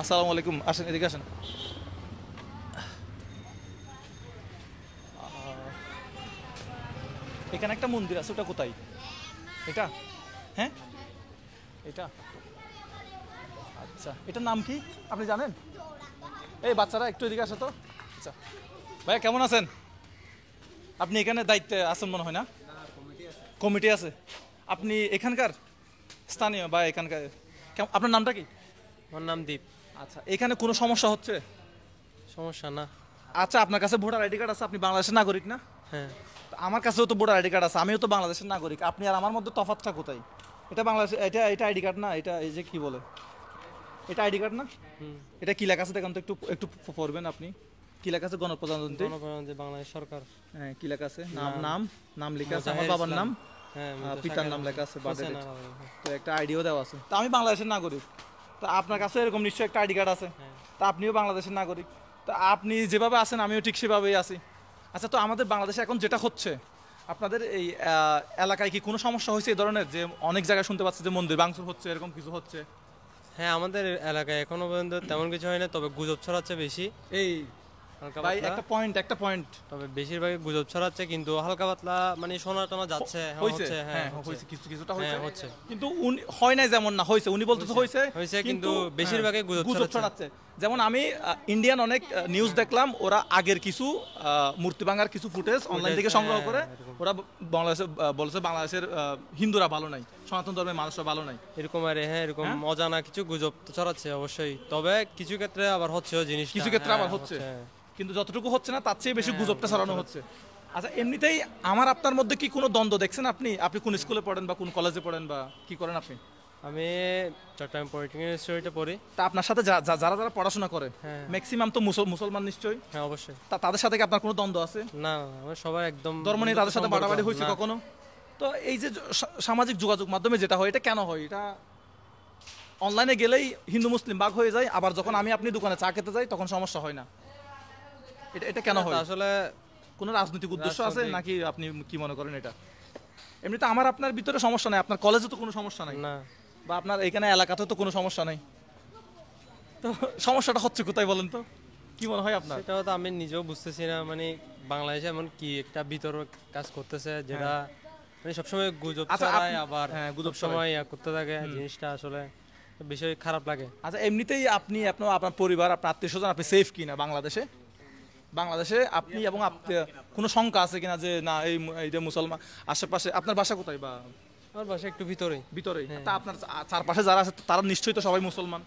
আসসালামু আলাইকুম, আসেন এদিকে আসেন। এখানে একটা মন্দির আছে, ওটা কোথায়? এটা? হ্যাঁ, এটা। আচ্ছা, এটার নাম কি আপনি জানেন? এই বাচ্চারা একটু এদিকে আসো তো। আচ্ছা ভাইয়া, কেমন আছেন? আপনি এখানে দায়িত্বে আছেন মনে হয় না? কমিটি আছে। আপনি এখানকার স্থানীয় বা এখানকার? আপনার নামটা কি? আমার নাম দীপ। আচ্ছা, এখানে কোনো সমস্যা হচ্ছে? সমস্যা না। আচ্ছা, আপনার কাছে ভোটার আইডি কার্ড আছে, আপনি বাংলাদেশের নাগরিক না? হ্যাঁ। তো আমার কাছেও তো ভোটার আইডি কার্ড আছে, আমিও তো বাংলাদেশের নাগরিক। আপনি আর আমার মধ্যে তফাৎটা কোথায়? এটা বাংলাদেশ, এটা এটা আইডি কার্ড না, এটা এই যে কি বলে, এটা আইডি কার্ড না? এটা কি লেখা আছে দেখেন তো, একটু একটু পড়বেন আপনি। কি লেখা আছে? গণপ্রজাতন্ত্রী বাংলাদেশ সরকার। হ্যাঁ, কি লেখা আছে? নাম নাম নাম লেখা আছে, আমার মুজাহির বাবার ইসলাম। নাম, হ্যাঁ, পিতার নাম লেখা আছে, বার্থ হোসেন ডেট, আরা। তো একটা আইডিও দেওয়া আছে। তা আমি বাংলাদেশের নাগরিক, তা আপনার কাছে এরকম নিশ্চয়ই একটা আইডি কার্ড আছে, হ্যাঁ। তা আপনিও বাংলাদেশের নাগরিক, তা আপনি যেভাবে আছেন আমিও ঠিক সেভাবেই আছি। আচ্ছা, তো আমাদের বাংলাদেশে এখন যেটা হচ্ছে, আপনাদের এই এলাকায় কি কোনো সমস্যা হয়েছে এই ধরনের, যে অনেক জায়গায় শুনতে পাচ্ছি যে মন্দির ভাঙচুর হচ্ছে, এরকম কিছু হচ্ছে? হ্যাঁ, আমাদের এলাকায় এখনো পর্যন্ত তেমন কিছু হয় না, তবে গুজব ছড়াচ্ছে বেশি। এই হালকা ভাই পাতলা। একটা পয়েন্ট তবে বেশিরভাগই গুজব ছড়াচ্ছে, কিন্তু হালকা পাতলা মানে শোনা টোনা যাচ্ছে। হ্যাঁ, হয়েছে, হচ্ছে। হ্যাঁ হচ্ছে। হয়েছে, কিছুটা হ্যাঁ, হয়েছে, হচ্ছে। কিন্তু হয় নাই যেমন না হয়েছে, উনি বলতে হয়েছে হয়েছে, কিন্তু বেশিরভাগই গুজব ছড়াচ্ছে। যেমন আমি ইন্ডিয়ান অনেক নিউজ দেখলাম, ওরা আগের কিছু মূর্তি ভাঙার কিছু ফুটেজ অনলাইন থেকে সংগ্রহ করে ওরা বাংলাদেশে বলছে বাংলাদেশের হিন্দুরা ভালো নাই, সনাতন ধর্মের মানুষরা ভালো নাই, এরকম। আর হ্যাঁ, এরকম অজানা কিছু গুজব তো ছড়াচ্ছে অবশ্যই, তবে কিছু ক্ষেত্রে আবার হচ্ছেও জিনিস, কিছু ক্ষেত্রে আবার হচ্ছে, কিন্তু যতটুকু হচ্ছে না তার চেয়ে বেশি গুজবটা ছড়ানো হচ্ছে। আচ্ছা, এমনিতেই আমার আপনার মধ্যে কি কোনো দ্বন্দ্ব দেখছেন আপনি? আপনি কোন স্কুলে পড়েন বা কোন কলেজে পড়েন বা কি করেন আপনি? আমি চট্টগ্রাম পলিটেকনিক ইনস্টিটিউটে পড়ি। তা আপনার সাথে যারা যারা পড়াশোনা করে হ্যাঁ। ম্যাক্সিমাম তো মুসলমান নিশ্চয়ই? হ্যাঁ, অবশ্যই। তা তাদের সাথে কি আপনার কোনো দ্বন্দ্ব আছে? না, আমার সবাই একদম ধর্ম নিয়ে তাদের সাথে বাড়াবাড়ি হয়েছে না। কখনো? তো এই যে সামাজিক যোগাযোগ মাধ্যমে যেটা হয়, এটা কেন হয়? এটা অনলাইনে গেলেই হিন্দু মুসলিম ভাগ হয়ে যায়, আবার যখন আমি আপনি দোকানে চা খেতে যাই তখন সমস্যা হয় না, এটা এটা কেন হয়? আসলে কোনো রাজনৈতিক উদ্দেশ্য আছে নাকি, আপনি কি মনে করেন এটা? এমনিতে আমার আপনার ভিতরে সমস্যা নাই, আপনার কলেজে তো কোনো সমস্যা নাই, না। বা আপনার এখানে এলাকাতে তো কোনো সমস্যা নাই, তো সমস্যাটা হচ্ছে কোথায় বলেন তো? কি মনে হয় আপনার? সেটাও তো আমি নিজেও বুঝতেছি না, মানে বাংলাদেশে এমন কি একটা ভিতর কাজ করতেছে যেটা মানে সবসময় গুজব ছড়ায়, আবার গুজব সময় করতে থাকে, জিনিসটা আসলে বিষয় খারাপ লাগে। আচ্ছা, এমনিতেই আপনি আপনার পরিবার, আপনার আত্মীয় স্বজন, আপনি সেফ কিনা বাংলাদেশে? বাংলাদেশে আপনি এবং কোনো শঙ্কা আছে কিনা যে না এই যে মুসলমান আশেপাশে? আপনার বাসা কোথায়? বা আমার বাসা একটু ভিতরেই। ভিতরে? তা আপনার চারপাশে যারা আছে তারা নিশ্চয়ই তো সবাই মুসলমান?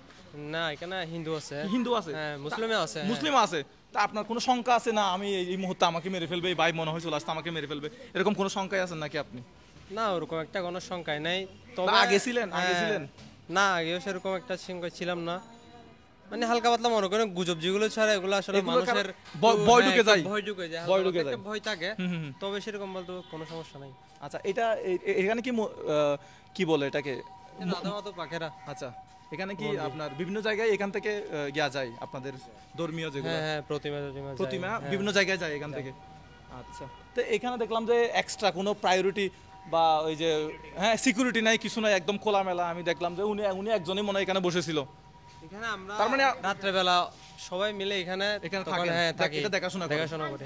না, এখানে হিন্দু আছে। হিন্দু আছে? হ্যাঁ, মুসলিমও আছে। মুসলিম আছে? তা আপনার কোনো শঙ্কা আছে না আমি এই মুহূর্তে আমাকে মেরে ফেলবে, এই ভাই মনে হয় চলে আসতে আমাকে মেরে ফেলবে, এরকম কোনো শঙ্কায় আছেন নাকি আপনি? না, ওরকম একটা কোনো শঙ্কাই নাই। তবে আগে ছিলেন? না, আগেও সেরকম একটা শঙ্কায় ছিলাম না, মানে হালকা পাতলা মনে করেন গুজব যেগুলো ছাড়া এগুলো আসলে মানুষের ভয় ঢুকে যায়, ভয় থাকে, তবে সেরকম বলতে কোনো সমস্যা নাই। আচ্ছা, এটা এখানে কি কি বলে এটাকে, পাখেরা? আচ্ছা, এখানে কি আপনার বিভিন্ন জায়গায় এখান থেকে গিয়া যায় আপনাদের ধর্মীয় যেগুলো? হ্যাঁ, প্রতিমা বিভিন্ন জায়গায় যায় এখান থেকে। আচ্ছা, তো এখানে দেখলাম যে এক্সট্রা কোনো প্রায়োরিটি বা ওই যে হ্যাঁ সিকিউরিটি নাই, কিছু নাই, একদম খোলামেলা। আমি দেখলাম যে উনি একজনই মনে হয় এখানে বসেছিল। এখানে আমরা তার মানে রাত্রেবেলা সবাই মিলে এখানে থাকি, হ্যাঁ থাকি, এটা দেখাশোনা করি।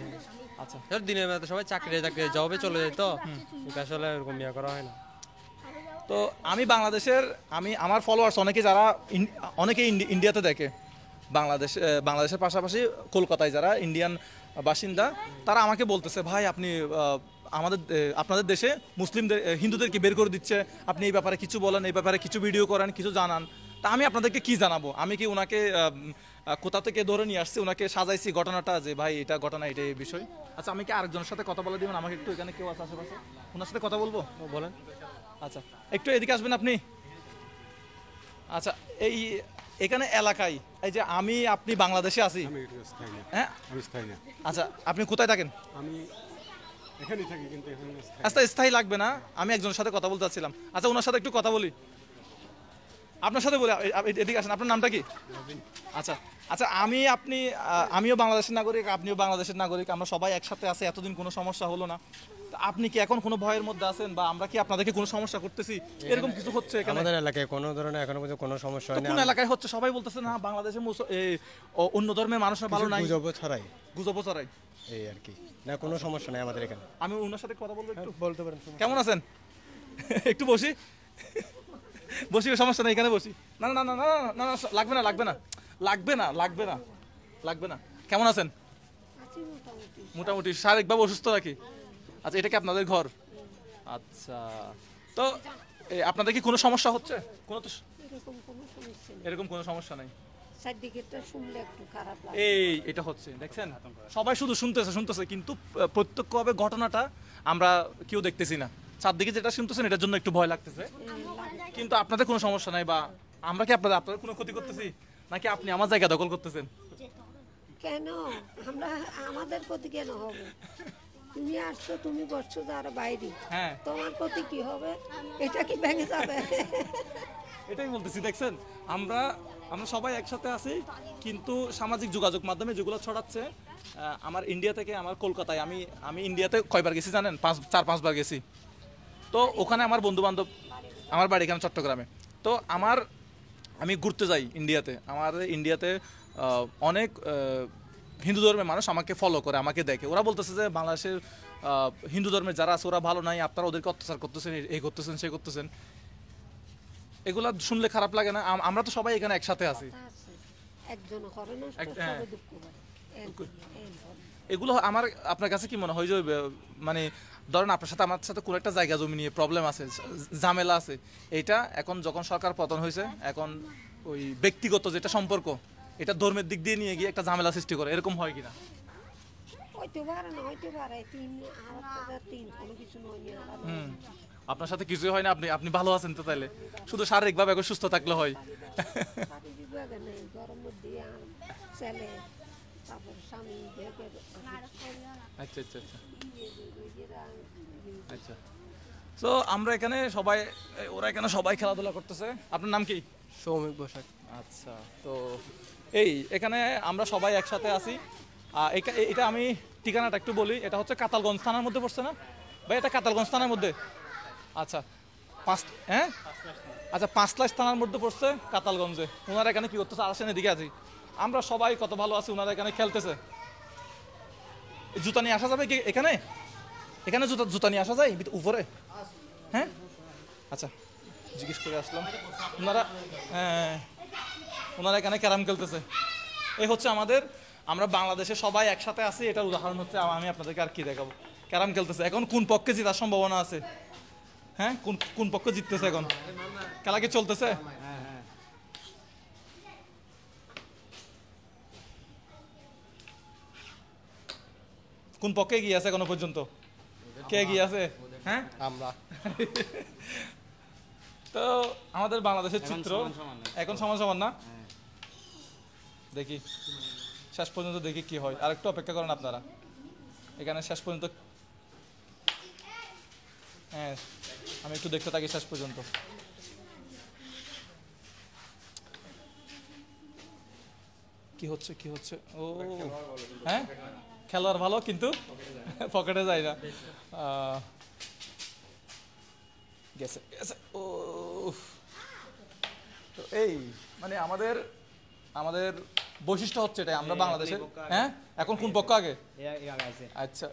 আচ্ছা, দিনের বেলা সবাই চাকরি জবে চলে যায়, তো এটা আসলে এরকম ইয়া করা হয় না। তো আমি বাংলাদেশের আমার ফলোয়ার্স অনেকে ইন্ডিয়াতে দেখে, বাংলাদেশের পাশাপাশি কলকাতায় যারা ইন্ডিয়ান বাসিন্দা, তারা আমাকে বলতেছে ভাই আপনি আপনাদের দেশে মুসলিমদের হিন্দুদেরকে বের করে দিচ্ছে, আপনি এই ব্যাপারে কিছু বলেন, এই ব্যাপারে কিছু ভিডিও করেন, কিছু জানান। তা আমি আপনাদেরকে কি জানাবো? আমি কি ওনাকে কোথা থেকে ধরে নিয়ে আসছি, ওনাকে সাজাইছি ঘটনাটা যে ভাই এটা ঘটনা, এটা এই বিষয়? আচ্ছা, আমি কি আরেকজনের সাথে কথা বলে দিবেন আমাকে একটু? এখানে কেউ আছে আশেপাশে, ওনার সাথে কথা বলবো? বলেন। আচ্ছা, একটু এদিকে আসবেন আপনি। আচ্ছা, এখানে এলাকায় এই যে আপনি বাংলাদেশে আছি, হ্যাঁ? আচ্ছা, আপনি কোথায় থাকেন? আচ্ছা, স্থায়ী লাগবে না, আমি একজনের সাথে কথা বলতে চাচ্ছিলাম। আচ্ছা, ওনার সাথে একটু কথা বলি, আপনার সাথে বলি। এদিকে আসেন, আপনার নামটা কি? আচ্ছা আচ্ছা, আমিও বাংলাদেশের নাগরিক, আপনিও বাংলাদেশের নাগরিক, আমরা সবাই একসাথে আছি, এতদিন কোনো সমস্যা হলো না। তা আপনি কি এখন কোনো ভয়ের মধ্যে আছেন বা আমরা কি আপনাদেরকে কোনো সমস্যা করতেছি, এরকম কিছু হচ্ছে এখানে? আমাদের এলাকায় কোনো ধরনের এখনো পর্যন্ত কোনো সমস্যা তো হয়নি। কোন এলাকায় হচ্ছে? সবাই বলতেছে না বাংলাদেশে অন্য ধর্মের মানুষরা ভালো নাই, গুজব ছড়াই গুজব ছড়াই। এই আর কি, না কোনো সমস্যা নাই আমাদের এখানে। আমি ওনার সাথে কথা বলবো একটু। বলতে পারেন। কেমন আছেন? একটু বসি বসি, সমস্যা নেই, এখানে বসি। না না না না না না না, লাগবে না লাগবে না লাগবে না লাগবে না লাগবে না। কেমন আছেন? মোটামুটি। শারীরিকভাবে অসুস্থ নাকি? আচ্ছা, এটা কি আপনাদের ঘর? আচ্ছা, তো আপনাদের কি কোনো সমস্যা হচ্ছে? কোনো তো এরকম কোনো সমস্যা নাই। এই এটা হচ্ছে, দেখছেন সবাই শুধু শুনতেছে শুনতেছে, কিন্তু প্রত্যক্ষভাবে ঘটনাটা আমরা কেউ দেখতেছি না। চারদিকে যেটা শুনতেছেন এটার জন্য একটু ভয় লাগতেছে, কিন্তু আপনাদের কোনো সমস্যা নাই। বা আমরা কি আপনাদের কোনো ক্ষতি করতেছি, নাকি আপনি আমার জায়গা দখল করতেছেন? কেন আমরা আমাদের প্রতি কেন হবে? তুমি আসছো, তুমি বসছো যারা বাইরে, হ্যাঁ, তোমার প্রতি কি হবে? এটা কি ভেঙে যাবে? এটাই বলতেছি। দেখছেন আমরা আমরা সবাই একসাথে আছি, কিন্তু সামাজিক যোগাযোগ মাধ্যমে যেগুলো ছড়াচ্ছে, আমার ইন্ডিয়া থেকে আমার কলকাতায়, আমি ইন্ডিয়াতে কয়বার গেছি জানেন? 4-5 বার গেছি। তো ওখানে আমার বন্ধু বান্ধব, আমার বাড়ি এখানে চট্টগ্রামে। তো আমি ঘুরতে যাই ইন্ডিয়াতে। আমার ইন্ডিয়াতে অনেক হিন্দু ধর্মের মানুষ আমাকে ফলো করে, আমাকে দেখে। ওরা বলতেছে যে বাংলাদেশের হিন্দু ধর্মের যারা আছে ওরা ভালো নাই, আপনারা ওদেরকে অত্যাচার করতেছেন, এই করতেছেন সেই করতেছেন। এগুলা শুনলে খারাপ লাগে না? আমরা তো সবাই এখানে একসাথে আছি। একজন করে না, হ্যাঁ। সবাই দুঃখ পায়। এগুলো আমার আপনার কাছে কি মনে হয় যে মানে ধরেন আপনার সাথে আমার সাথে কোনো একটা জায়গা জমি নিয়ে প্রবলেম আছে, ঝামেলা আছে, এইটা এখন যখন সরকার পতন হয়েছে, এখন ওই ব্যক্তিগত যেটা সম্পর্ক, এটা ধর্মের দিক দিয়ে নিয়ে গিয়ে একটা ঝামেলা সৃষ্টি করে, এরকম হয় কিনা? হইতে পারে না, হইতে পারে। কোনো কিছু নয়। আপনার সাথে কিছুই হয় না, আপনি ভালো আছেন তো? তাহলে শুধু শারীরিকভাবে এখন সুস্থ থাকলে হয়? শারীরিকভাবে নেই, গরম মধ্যে ছেলে, তারপর স্বামী, আচ্ছা আচ্ছা আচ্ছা আচ্ছা। তো আমরা এখানে সবাই, ওরা এখানে সবাই খেলাধুলা করতেছে। আপনার নাম কি? সৌমিক বসাক। আচ্ছা, তো এখানে আমরা সবাই একসাথে আছি। এটা আমি ঠিকানাটা একটু বলি। এটা হচ্ছে কাতালগঞ্জ থানার মধ্যে পড়ছে না ভাই? এটা কাতালগঞ্জ থানার মধ্যে। আচ্ছা, হ্যাঁ আচ্ছা, 5 থানার মধ্যে পড়ছে কাতালগঞ্জে। ওনারা এখানে কি করতেছে? আসেন এদিকে আছি। আমরা সবাই কত ভালো আছি, ওনারা এখানে খেলতেছে। জুতা নিয়ে আসা যাবে কি এখানে? এখানে জুতা নিয়ে আসা যায় উপরে? হ্যাঁ, আচ্ছা, জিজ্ঞেস করে আসলাম। ওনারা এখানে ক্যারাম খেলতেছে। এই হচ্ছে আমরা বাংলাদেশে সবাই একসাথে আছি, এটার উদাহরণ হচ্ছে। আমি আপনাদেরকে আর কি দেখাবো? ক্যারাম খেলতেছে। এখন কোন পক্ষে জেতার সম্ভাবনা আছে? হ্যাঁ, কোন পক্ষ জিততেছে? এখন খেলা কি চলতেছে? কোন পক্ষে এগিয়ে আছে এখনো পর্যন্ত? কে এগিয়ে আছে? হ্যাঁ, আমরা। তো আমাদের বাংলাদেশের চিত্র এখন সমান সমান না? দেখি শেষ পর্যন্ত, দেখি কি হয়। আর একটু অপেক্ষা করেন আপনারা, এখানে শেষ পর্যন্ত। হ্যাঁ, আমি একটু দেখতে থাকি শেষ পর্যন্ত। কি হচ্ছে কি হচ্ছে? ও হ্যাঁ, খেলোয়াড় ভালো, কিন্তু পকেটে যায় না। গেছে গেছে। ও, তো মানে আমাদের বৈশিষ্ট্য হচ্ছে এটাই। আমরা বাংলাদেশে, হ্যাঁ, এখন কোন পক্ষ আগে? আচ্ছা,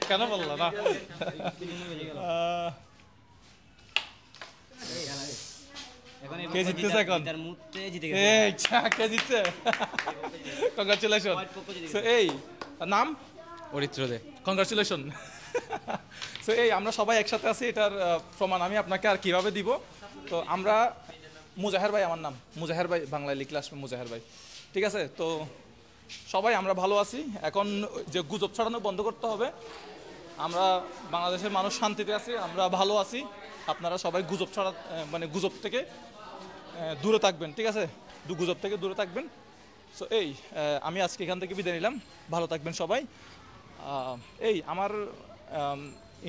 কেন বললো না? কে জিততেছে এখন? কে জিতছে? কংগ্রাচুলেশন। নাম অরিত্র দে। কংগ্রাচুলেশন। সো আমরা সবাই একসাথে আছি, এটার প্রমাণ আমি আপনাকে আর কিভাবে দিব? তো আমরা, মুজাহের ভাই আমার নাম, মুজাহের ভাই, বাংলায় লিখলে আসবে মুজাহের ভাই, ঠিক আছে? তো সবাই আমরা ভালো আছি। এখন যে গুজব ছড়ানো বন্ধ করতে হবে। আমরা বাংলাদেশের মানুষ শান্তিতে আছি, আমরা ভালো আছি। আপনারা সবাই মানে গুজব থেকে দূরে থাকবেন, ঠিক আছে? গুজব থেকে দূরে থাকবেন। সো আমি আজকে এখান থেকে বিদায় নিলাম। ভালো থাকবেন সবাই। আমার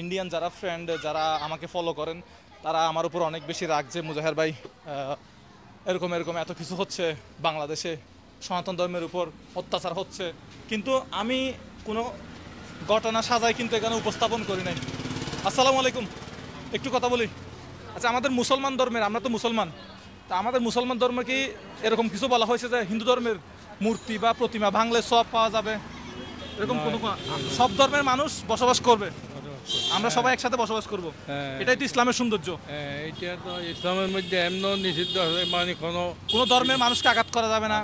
ইন্ডিয়ান যারা ফ্রেন্ড, যারা আমাকে ফলো করেন, তারা আমার উপর অনেক বেশি রাগ যে মুজাহের ভাই এরকম এরকম এত কিছু হচ্ছে বাংলাদেশে, সনাতন ধর্মের উপর অত্যাচার হচ্ছে, কিন্তু আমি কোনো ঘটনা সাজাই কিন্তু এখানে উপস্থাপন করি নাই। আসসালামু আলাইকুম, একটু কথা বলি। আচ্ছা, আমাদের মুসলমান ধর্মের, আমরা তো মুসলমান, তা আমাদের মুসলমান ধর্মে কি এরকম কিছু বলা হয়েছে যে হিন্দু ধর্মের মূর্তি বা প্রতিমা ভাঙলে সব পাওয়া যাবে, এরকম কোনো সব ধর্মের মানুষ বসবাস করবে, আমরা সবাই একসাথে বসবাস করব, এটাই তো ইসলামের সৌন্দর্য। এটা তো ইসলামের মধ্যে এমন নিষিদ্ধ আছে, মানে কোনো ধর্মের মানুষকে আঘাত করা যাবে না,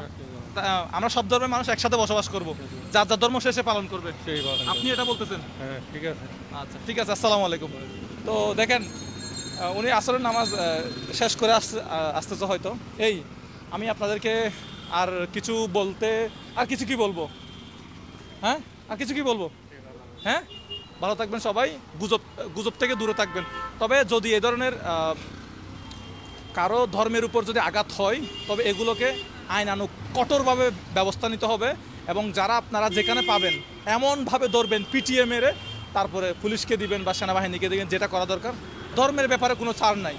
আমরা সব ধর্মের মানুষ একসাথে বসবাস করব, যার যার ধর্ম শেষে পালন করবে। আপনি এটা বলতেছেন? হ্যাঁ, ঠিক আছে। আচ্ছা ঠিক আছে, আসসালামু আলাইকুম। তো দেখেন, উনি আসরের নামাজ শেষ করে আসতেছে হয়তো। এই আমি আপনাদেরকে আর কিছু বলতে, আর কিছু কি বলবো, হ্যাঁ আর কিছু কি বলবো, হ্যাঁ ভালো থাকবেন সবাই, গুজব থেকে দূরে থাকবেন। তবে যদি এই ধরনের কারো ধর্মের উপর যদি আঘাত হয়, তবে এগুলোকে আইনানুগ কঠোরভাবে ব্যবস্থা নিতে হবে, এবং যারা আপনারা যেখানে পাবেন এমনভাবে ধরবেন, পিটিয়ে মেরে তারপরে পুলিশকে দিবেন বা সেনাবাহিনীকে দিবেন, যেটা করা দরকার। ধর্মের ব্যাপারে কোনো ছাড় নাই।